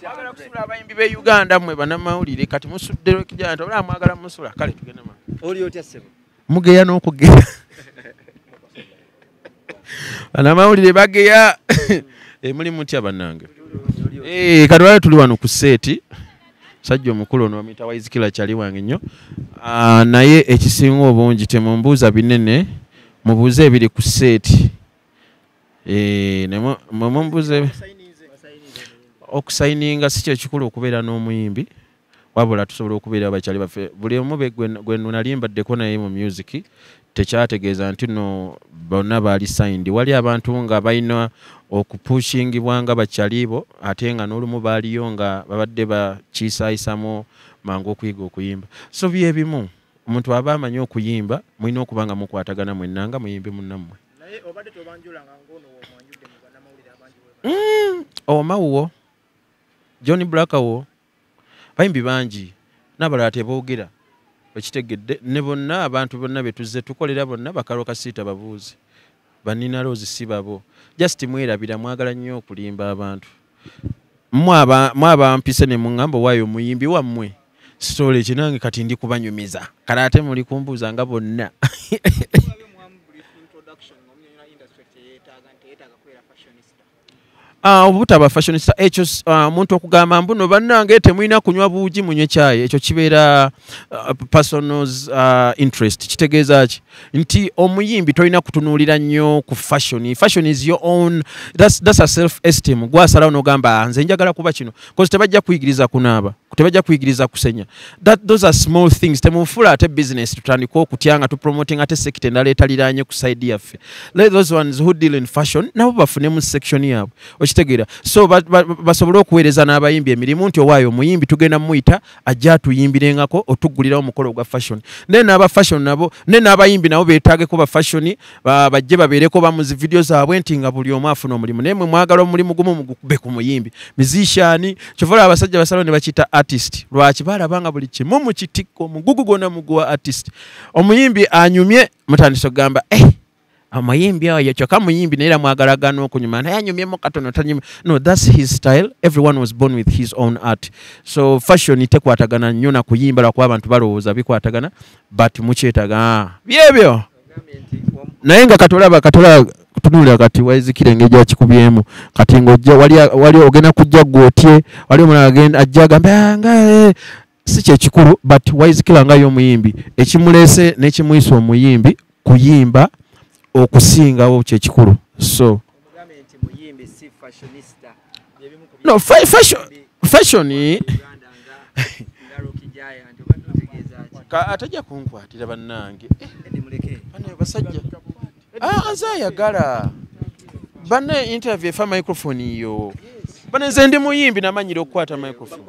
Mwagala kusula abayimbi be Uganda mwe banamawulire kati musuddero kijana ola mwagala musula kale tugende ma. Oli otya sebo. Mugeya n'okugeya. Banamawulire bageya. Muli mutya bannange. Kati wale tuli wano ku seti. Sajja omukulu ono amita Waizikira kyali wange nnyo. Naye ekisinga obungi temumbuuza binene mubuuze ebiri ku seti. Mumbuuze okusayininga si kye kikulu okubeera n'omuyimbi wabula tusobola okubeera abakyali baffe buli omu gwe nalimbaddeko naye mu music tekyategeeza nti no bonna baali signed wali abantu nga balina okupushingibwa nga bakyalibo ate nga n'olumu baaliyo nga babadde bakiisaayisamu mangu okuyiga okuyimba so byebimu omuntu aba amanyi okuyimba mulina okuba nga mukwatagana mwenna nga muyimbi munnammwe naye obadde tobanjulanga ng'ono womwanjudde mu bannamawulire abangi omawuwo Johnny Blackawo bayimbi bangi n'abalala teboogera ekitegedde ne bonna abantu bonna betuzze tukolera bonna bakalo kasiita babuuzi banina loozi si babo just mwerabira mwagala nnyo okulimba abantu mwabampise ne muŋŋamba waayo omuyimbi wammwe sitole ekinange kati ndi kubanyumiza kale ate muli kumbuuza nga bonna obutaba fashionista ekyo omuntu okugamba mbuno bannange temulina kunywa buugi munywe caayi ekyo kibeera personal interest kitegeeza ki nti omuyimbi tolina kutunuulira nnyo ku fashion is your own that's a self esteem gwasalawo n'ogamba nze njagala kuba kino because tebajja kuyigiriza kunaaba tebajja kuyigiriza kusenya those are small things temufula ate business tutandika okutya nga tupromoting ate sekita endala etaliraanye ku side yaffe let those ones who deal in fashion nabo bafune mu section yaabwe okitegera so basobole okuweereza n'abayimbi emirimu nti owaayo omuyimbi tugenda muyita ajja atuyimbirenkako otuggulirawo omukolo gwa fashion naye n'aba fashion nabo naye n'abayimbi nabo beetaageko ba fashion bajje babeereko bamuzi video zaabwe nti nga buli omu afuna omulimu naye mwe mwagala omulimu gumu mugukube ku muyimbi musician kyovola abasajja basalo ne bakiyita artist lwaki balabanga buli kimu mu kitikko omugugu gwonna muguwa artist omuyimbi anyumye mutandise okugamba amayimbi ayo kyokka muyimbi naye era mwagalagana okunyuma naye anyumyemu katono tanyuma no that's his style everyone was born with his own art so fashion tekwatagana nnyo na kuyimba lwakuba abantu balowooza bikwatagana but mukyetaga byebyo naye nga katola kutunulira kati Waizikira engeri akikubyemu kati ng'ojja wali ogenda kujja gwotye wali omulala agenda ajja agamba nga si kyekikulu but Waizikira nga y'omuyimbi ekimuleese n'ekimuyisa omuyimbi kuyimba okusingawo kyekikulu so no fashion atajja kunkwatira bannange basajja nze ayagala banne interview efa microphone yo banne nze ndi muyimbi namanyira okukwata microphone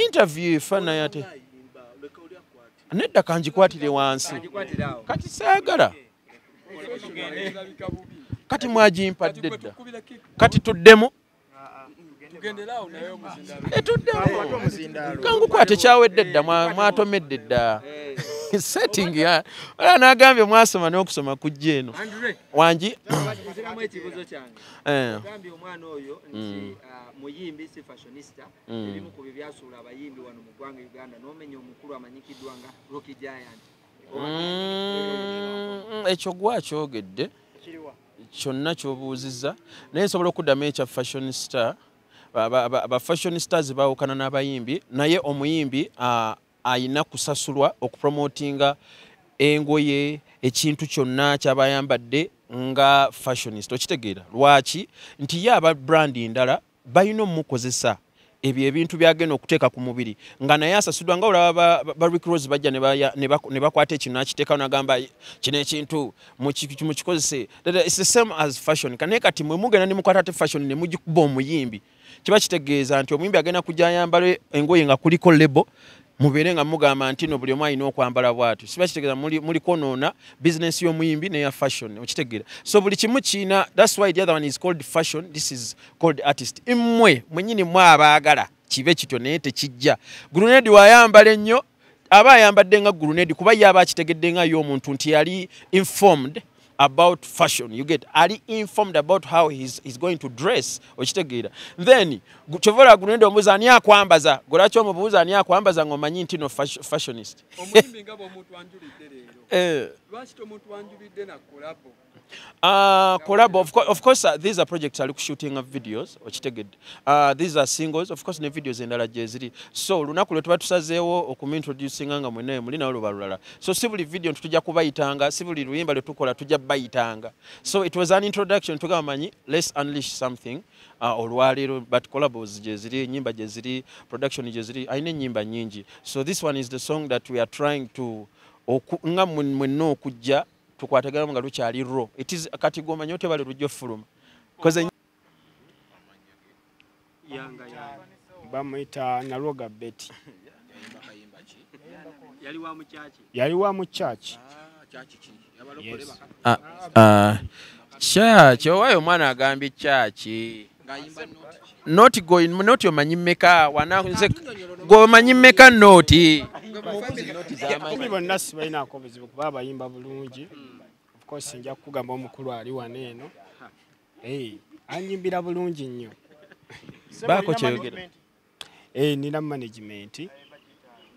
interview efa naye ate nedda kanjikwatire wansi kati saagala kati mwagimpadde dda kati tuddemu kangukwate kyawedde dda mwatomedde dda setting ya wala nagambye mwasoma n'okusoma kujja eno wangi gambye omwana oyo nti muyimbi si fashionista ebimu ku byasuula abayimbi wano mu ggwanga Uganda n'omenya omukulu amanyikiddwa nga Rocky Giant ekyo gwakyogedde kyonna ky'obuuzizza naye nsobola okuddamu ekya fashionista ba fashionistas baawukana n'abayimbi naye omuyimbi ayina kusasulwa okupromotinga engoye ekintu kyonna kyabayambadde nga fashionist okitegeera lwaki nti ye aba brandi ndala balina omukozesa ebyo ebintu byagenda okuteeka ku mubiri nga naye asasuddwa nga olaba ba Rick Ross bajja ne bakwata ekino nakiteekawo nagamba kino ekintu mukikozese it's the same as fashion kanaye kati mwe mugenda ne mukwata te fashion ne mugikuba omuyimbi kiba kitegeeza nti omuyimbi agenda kujja ayambala engoye nga kuliko lebo mubeere nga mugamba nti no buli omu alina okwambala bwatu siba kitegeeza muli konoona business y'omuyimbi neya fashion okitegeera so buli kimu kiina that's why the other one is called fashion this is called artist mmwe mwenyini mwe abaagala kibe kityo naye tekijja grenade wayambala ennyo aba ayambadde nga grenade kuba ye aba akitegedde nga y'omuntu nti yali informed about fashion. You get ali informed about how he's going to dress. Okitegeera. Then chovola gunendo omubuuza ani akwambaza. Golacho omubuuza ani akwambaza ngomanyi ntino fashionist. Omuyimbi ngabo omuntu wanjulidde leero. Lwaki omuntu wanjulidde na collabo? Collab, of course, these are projects are shooting of videos. These are singles, of course, ne videos endala jeziri. So lunaku lwe tuba tusazeewo okumintroducing nga mwene mulina olubalala. So sibuli video tujja kubayitanga, sibuli luyimba lwe tukola tujja bayitanga. So it was an introduction to gamanyi, let's unleash something. Olwaliro, but collabos jeziri, nyimba jeziri, production jeziri, aine nyimba nyingi. So this one is the song that we are trying to nga mwenno okujja tukwatagala nga lukyali raw. It is kati goma nyote bale rujjo fuluma. Koze yanga bamuyita Naroga Betty. Yali wa mu church. Church, owayo mwana agambye church. Not going, not your manyimeka, wanakunze go manyimeka noti. Bonnasi balina akobuzibu kuba abayimba bulungi. Of course nja kugamba omukulu ali waneeno. Anyimbira bulungi nnyo. Baako kyeyogera. Nina management.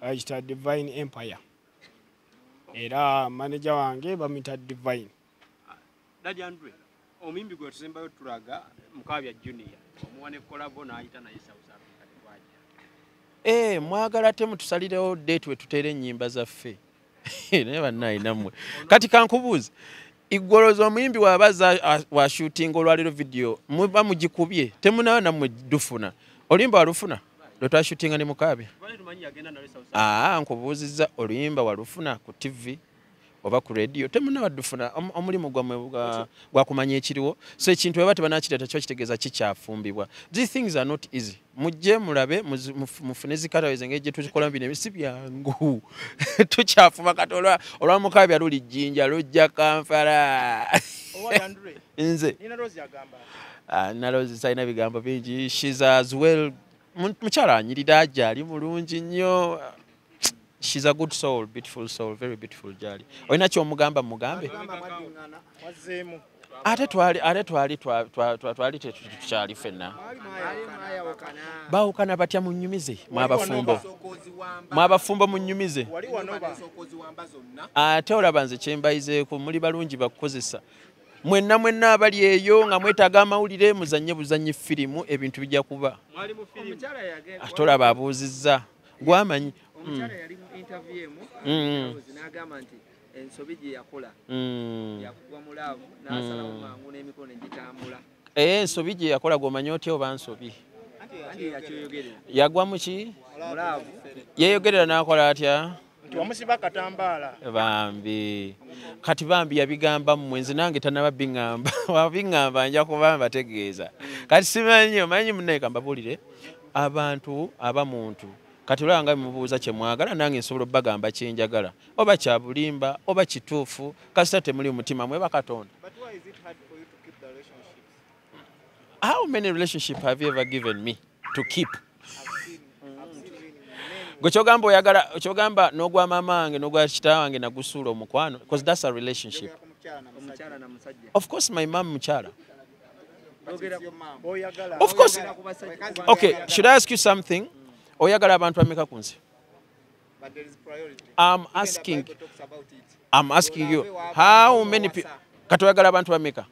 Ayita Divine Empire. Era manager wange bamita Divine. Daddy Andre, omimbi gwe tusembayo tulaga Mukabya Junior. Omuwane collabo n'ayita naye South Africa. Mwagala temu tusalirewo date we tutere ennyimba zaffe. Naye bannayinamwe. Kati kankubuuze. Igolozo omuyimbi wabaza wa shooting olwaliro video muba mugikubye temunayo namwe dufuna. Olimba walufuna? Lwetwa shootinga ne Mukabya. Nkubuuzizza oluyimba walufuna ku TV. Oba ku radio temuna badufuna omulimu gwa kumanya ekiriwo so ekintu baba tebanakireta kyo kitegeeza kikyafumbibwa. These things are not easy. Mujje mulabe mufune zikataweeze ngeje tukikola bino ebisi byangu tukyafuma katola olwa Mukabya luli jjinja lujja Kampala. Nze nina Rose yagamba na Rose sayina bigambo bingi. She's as well mukyala anyirira ajja ali mulungi nnyo. She's a good soul, beautiful soul, very beautiful jali. Oyina kyo mugamba mugambe? Ate twali tukyali fenna. Baawukana batya munnyumize mwabafumbo munnyumize. Ate olaba nze kyembayizeeko muli balungi bakukozesa. Mwenna abali eyo nga mwetaaga amawulire muzannye buzannyi firimu ebintu bijja kuba. Ate olaba abuuzizza gwamanyi. Omukyala yali mu interview n'agamba nti ensobi gye yakola yakugwa mu laavu n'asalawo mangu n'emikono egitambula. Ensobi gye yakola gwomanyi otya oba nsobi? Yagwa mu ki? Mu laavu. Yeeyogerera n'akola atya? Wamusiba katambaala. Bambi. Kati bambi yabigamba mmwe nze nange tanaba biŋŋamba. Wabiŋŋamba nja kuba mbategeeza. Kati simanyi omanyi munnaye kambabuulire abantu abamuntu. Kati olanga mubuuza kye mwagala nange nsobola bagamba kyenjagala. Oba kya bulimba, oba kituufu, kasita temuli mutima mwe bakatonda. But why is it hard for you to keep the relationships? How many relationships have you ever given me to keep? Gochogamba oyagala, ochogamba n'ogwa mamange n'ogwa kitawange na gusuula omukwano because that's a relationship. Of course my mom mchala. Of course. Okay, should I ask you something? Oyagala abantu bameka kunsi. But there is priority. I'm asking you how many people kati oyagala abantu bameka?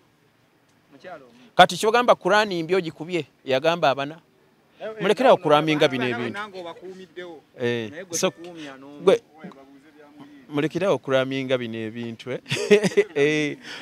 Kati kyogamba Qur'ani mbyo gikubye yagamba abana. Mulekera okuraminga bino ebintu. So gwe mulekera okuraminga bino ebintu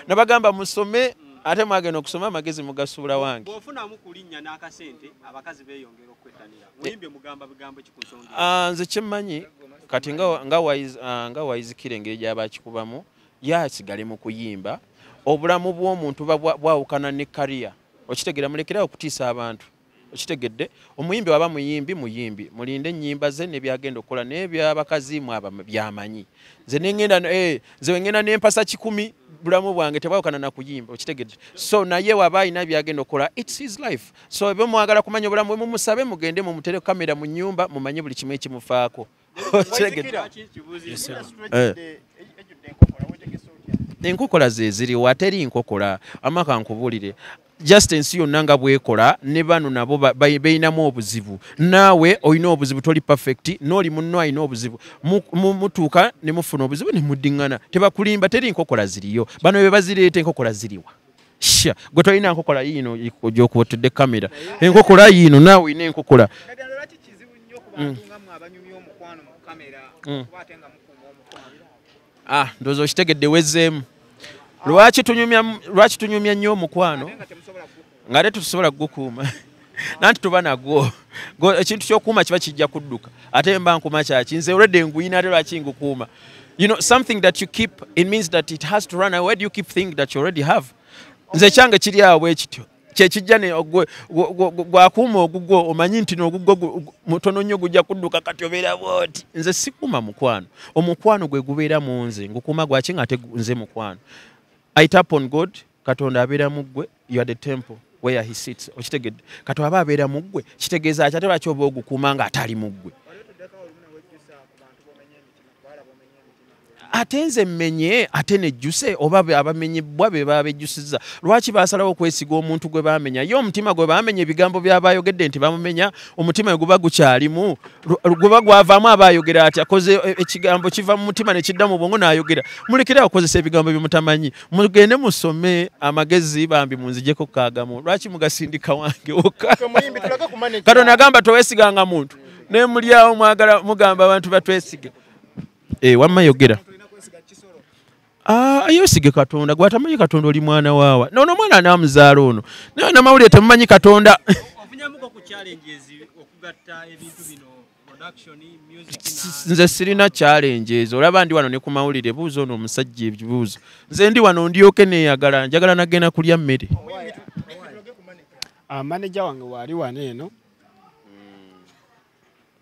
nabagamba musome ate mwagenda okusoma amagezi mugasuula wange. Bw'ofunamu kulinnya n'akasente abakazi beeyongera okwettanira. Muyimbe mugamba bigambo kikunsonga. Nze kyemmanyi kati nga wayizikira engeri gy'abakikubamu yasigale mu kuyimba obulamu bw'omuntu bwawukana ne kariya. Okitegera mulekera okutiisa abantu. Okitegedde omuyimbi waba muyimbi mulinde ennyimba ze ne byagenda okukola n'ebyabakazi mwaba byamanyi. Nze ngenda n'empasa 10 bulamu bwange tebawukana na kuyimba. Okitegedde so naye waba alina byagenda okukola it's his life. So ebe mwagala kumanya obulamu bwe mumusabe mugende mumutere kamera mu nnyumba mumanye buli kimu ekimufaako. Okitegedde enkokola ze ziriwo ateri nkokola amaka nkubulire just ensi yonna nga bwekola ne bano nabo bayinamu obuzibu naawe olina obuzibu toli perfect n'oli munno alina obuzibu mutuuka ne mufuna obuzibu ne muddiŋŋana tebakulimba teri nkokola ziriyo bano be bazireeta enkokola ziriwa sha gwe tolina nkokola yiino gy'okuwotedde kamera enkokola yiino naawe olina enkokola ndowooza okitegedde wezzeemu lwaki tunyumya nnyo omukwano nga ate tusobola kugukuuma nanti tuba nagwo ekintu ky'okuuma kiba kijja kudduka ate mba nkuuma kyaki nze olwedde nguyina ate lwaki ngukuuma something that you keep it means that it has to run away. Where do you keep things that you already have? Nze kyange kiri awo ekityo kyekijja gwakuuma ogugwo omanyi nti n'ogugwo mutono nnyo gujja kudduka kati obeera bwoti nze sikuuma mukwano omukwano gwe gubeera mu nze ngukuuma gwaki nga ate nze mukwano I tap on God katonda abeera mu ggwe you are the temple where he sits okitegedde katonda aba abeera mu ggwe kitegeeza ate lwaki oba ogukuuma nga ate ali mu ggwe ate nze mmenye ate nejjuse oba abamenyebwa be babejjusizza lwaki basalawo okwesiga omuntu gwe bamenya ye omutima gwe bamenya ebigambo by'abayogedde nti bamumenya omutima guba gukyalimu guba gwavaamu abayogera ati akoze ekigambo kiva mu mutima ne kidda mu bwongo n'ayogera mulekere akozesa ebigambo byemutamanyi mugende musome amagezi bambi munzijeko kaagamu lwaki mugasindika wange wokka katonda agamba toweesiganga muntu ne mulyawo mwagala mugamba abantu batwesige wamma yogera ayosige katonda gwatamanyi katonda oli mwana waawa nono mwana anamuzaala ono naye namawulire temumanyi katonda nze sirina challenge olaba ndi wano ne ku mawulire buuzo ono omusajja ebibuuzo nze ndi wano ndyoke neeyagala njagala nagenda kulya mmere manager wange waali wano eno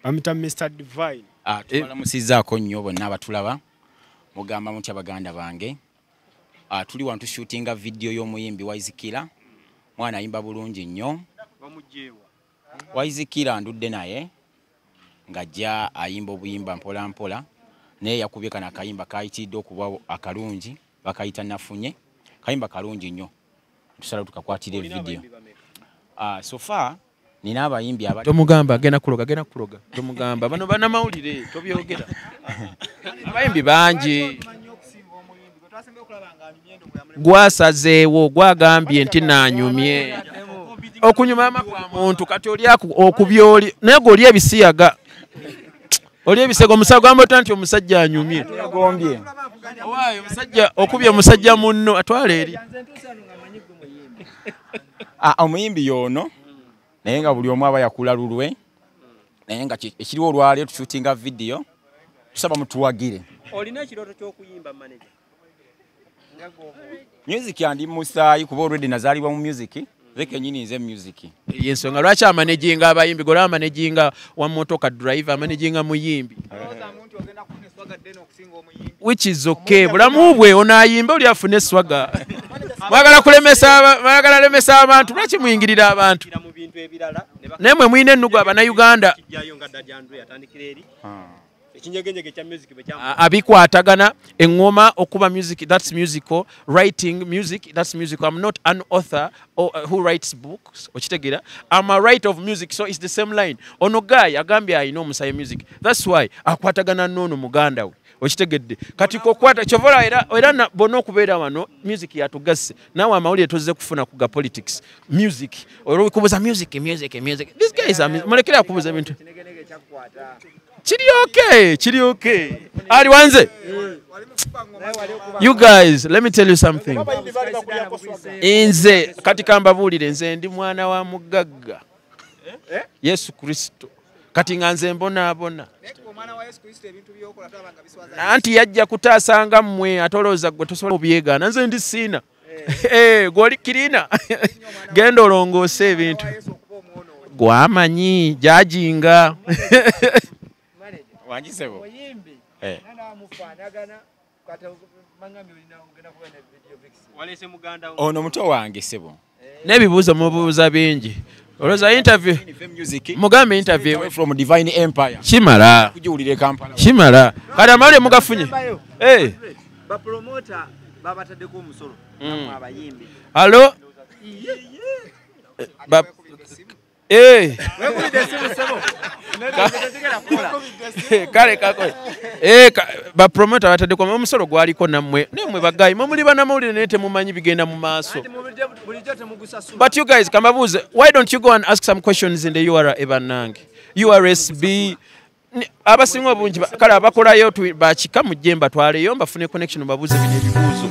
bamita Mr. Divine tubalamusizaako nnyo bonna abatulaba mugamba mutya baganda bange tuli wano tushootinga video y'omuyimbi Waizikira mwana ayimba bulungi nnyo Waizikira ndudde naye ng'ajja ayimba obuyimba mpola mpola naye yakubye kana akayimba kayitiridde okuba akalungi bakayita nafunye kayimba kalungi nnyo tusala tukakwatira video so far nina abayimbi abali tomugamba gena kuloga tomugamba bano bana mawulire tobyogera abayimbi bangi gwasazeewo gwagambye nti nanyumye okunyuma amakwa muntu kati oli okubyoli naye goli ebisiyaga oli ebisego omusago gamba nti omusajja anyumye yagombye owayo omusajja okubye omusajja munno atwala eri omuyimbi yono naye nga buli omu aba yakula lulwe naye nga ekiriwo olwaleero tushootinga video tusaba mutuwagire olina ekirooto ky'okuyimba manager music andi musaayi kuba already nazaalibwa mu music zekenyini nze music yensonga lwaki amanaginga abayimbi gola amanaginga wa motoka driver amanaginga muyimbi which is okay bulamu bwe onayimba oli afune swaga mwagala lemesa abantu lwaki muyingirira abantu nemwe mwine ennugu abannayuganda abikwatagana engoma okuba music that's musical writing music that's musical I'm not an author who writes books okitegera I'm a writer of music so it's the same line ono guy agambye ayina omusaye music that's why akwatagana nono muganda we okitegedde kati kokwata chovola era bono okubeera wano music yatugase nawe amawulire tozze kufuna kuga politics music olwo kubuza music this guy is mulekera kubuza bintu Chiri okay. Ali wanze. You guys, let me tell you something. Inze katika mbabulire nze ndi mwana wa mugagga. Yesu Kristo. Kati nga nze mbona. Anti yajja kutaasanga mmwe atolooza gwe tosobola obyegana nze ndi siina. Gwoli kirina. Genda olongoose ebintu. Gwamanyi jajinga. Wanjisebo ono muto wange sebo nebibuuzo mubuuza bingi olowooza interview mugambe interview from Divine Empire kimala kujiwulire Kampala kimala kati amawulire mugafunye ba promoter babataddeko omusolo namwe abayimbi. Halo? Kale kakole. Ba promoter batadde kwa omusolo gwaliko nammwe. Nemwe bagayi muli banamawulire naye temumanyi bigenda mu maaso. But you guys, kamabuze, why don't you go and ask some questions in the URA Ebanange? URSB abasinga obungi kale abakolayo bakika mu jjemba twaleyo mbafune connection babuze bino ebibuuzo.